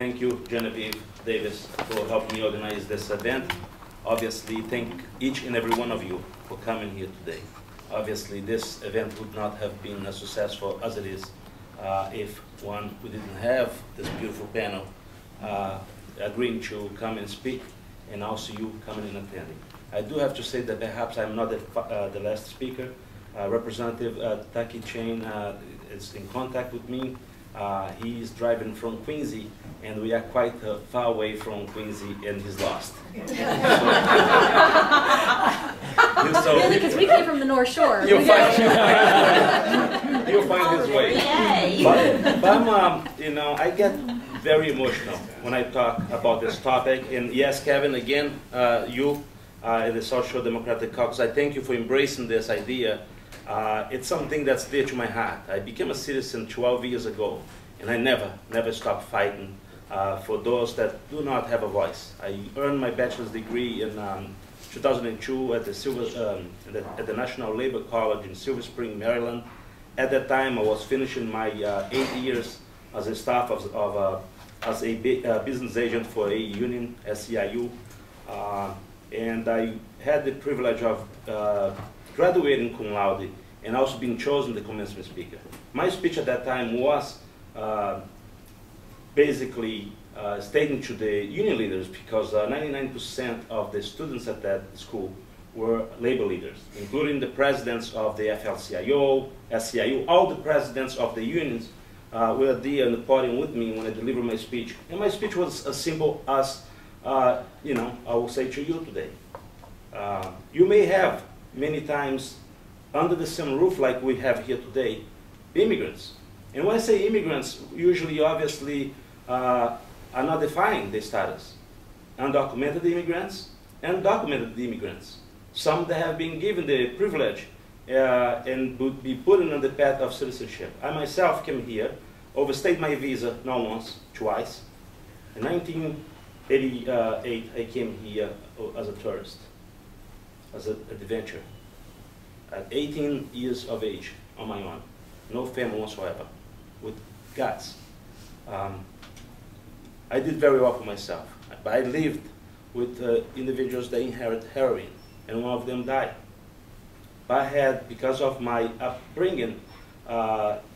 Thank you, Genevieve Davis, for helping me organize this event. Obviously, thank each and every one of you for coming here today. Obviously, this event would not have been as successful as it is if we didn't have this beautiful panel agreeing to come and speak, and also you coming and attending. I do have to say that perhaps I'm not the last speaker. Representative Taki Chain is in contact with me. He is driving from Quincy, and we are quite far away from Quincy, and he's lost. Really, because we came from the North Shore. You'll find his way. But I'm, I get very emotional when I talk about this topic. And yes, Kevin, again, you in the Social Democratic Caucus, I thank you for embracing this idea. It's something that's dear to my heart. I became a citizen 12 years ago, and I never stopped fighting for those that do not have a voice. I earned my bachelor's degree in 2002 at the National Labor College in Silver Spring, Maryland. At that time, I was finishing my 8 years as a staff as a business agent for a union, SEIU, and I had the privilege of graduating cum laude and also being chosen the commencement speaker. My speech at that time was basically stating to the union leaders, because 99% of the students at that school were labor leaders, including the presidents of the FL-CIO, SEIU, all the presidents of the unions were there on the podium with me when I delivered my speech. And my speech was as simple as, I will say to you today. You may have many times under the same roof like we have here today, immigrants. And when I say immigrants, usually, obviously, are not defining their status. Undocumented immigrants and documented immigrants. Some that have been given the privilege and would be put on the path of citizenship. I myself came here, overstayed my visa not once, twice. In 1988, I came here as a tourist, as an adventure. At 18 years of age, on my own, no family whatsoever, with guts. I did very well for myself, but I lived with individuals that inherit heroin, and one of them died. But I had, because of my upbringing,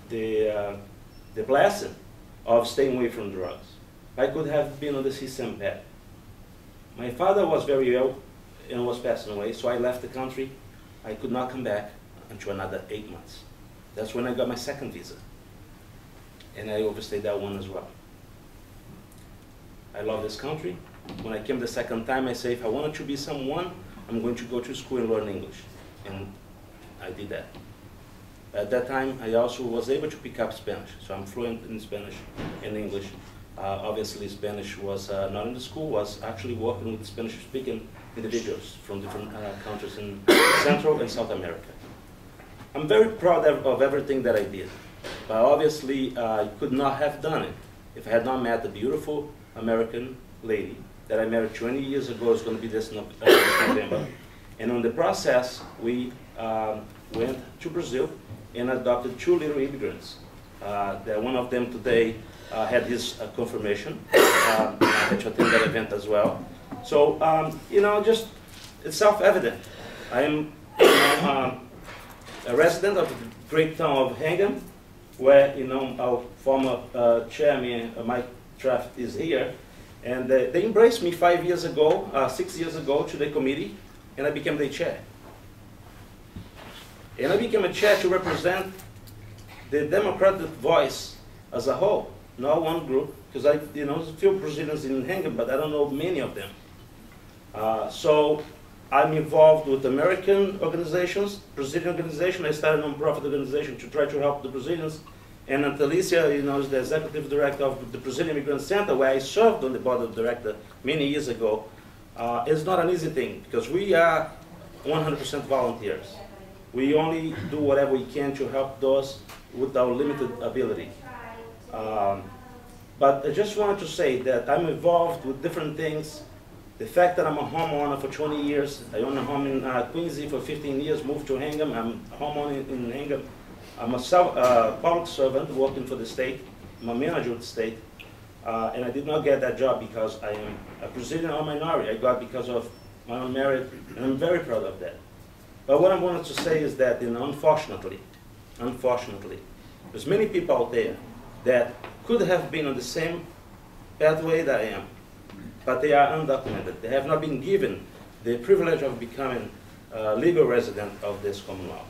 the blessing of staying away from drugs. I could have been on the system path. My father was very ill and was passing away, so I left the country. I could not come back until another 8 months. That's when I got my second visa. And I overstayed that one as well. I love this country. When I came the second time, I said, if I wanted to be someone, I'm going to go to school and learn English. And I did that. At that time, I also was able to pick up Spanish. So I'm fluent in Spanish and English. Obviously, Spanish was not in the school, was actually working with Spanish-speaking individuals from different countries in Central and South America. I'm very proud of everything that I did. But obviously, I could not have done it if I had not met the beautiful American lady that I married 20 years ago. It's going to be this November. And on the process, we went to Brazil and adopted 2 little immigrants. One of them today had his confirmation. I had to attend that event as well. So, just it's self-evident. I am a resident of the great town of Hingham, where our former chairman, Mike Traft, is here. And they embraced me 6 years ago to the committee, and I became the chair. And I became a chair to represent the Democratic voice as a whole, not one group, because there's a few Brazilians in Hingham, but I don't know many of them. So I'm involved with American organizations, Brazilian organization. I started a non-profit organization to try to help the Brazilians. And Antalicia, is the executive director of the Brazilian Immigrant Center, where I served on the board of directors many years ago. It's not an easy thing, because we are 100% volunteers. We only do whatever we can to help those with our limited ability. But I just wanted to say that I'm involved with different things. The fact that I'm a homeowner for 20 years, I own a home in Quincy for 15 years, moved to Hingham, I'm a homeowner in Hingham. I'm a public servant working for the state. I'm a manager of the state. And I did not get that job because I am a Brazilian or minority. I got because of my own merit, and I'm very proud of that. But what I wanted to say is that, unfortunately, there's many people out there that could have been on the same pathway that I am, but they are undocumented. They have not been given the privilege of becoming a legal resident of this Commonwealth.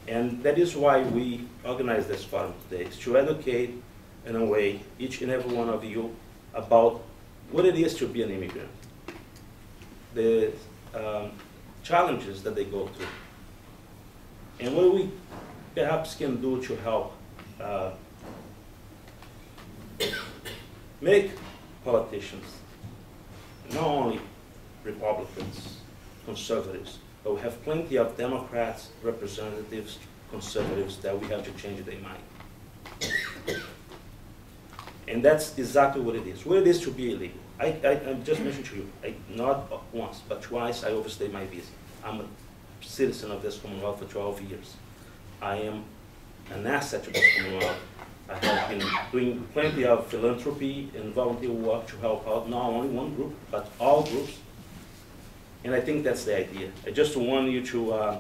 And that is why we organize this forum today, is to educate, in a way, each and every one of you about what it is to be an immigrant, the challenges that they go through, and what we perhaps can do to help make politicians, not only Republicans, conservatives, but we have plenty of Democrats, representatives, conservatives, that we have to change their mind. And that's exactly what it is. What it is to be illegal. I just mentioned to you, not once, but twice I overstayed my visa. I'm a citizen of this Commonwealth for 12 years. I am an asset to this Commonwealth. I have been doing plenty of philanthropy and volunteer work to help out not only one group, but all groups. And I think that's the idea. I just want you to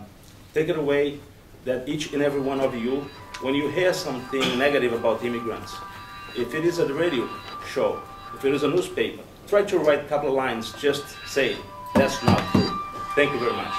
take it away that each and every one of you, when you hear something negative about immigrants, if it is a radio show, if it is a newspaper, try to write a couple of lines, just say, that's not true. Thank you very much.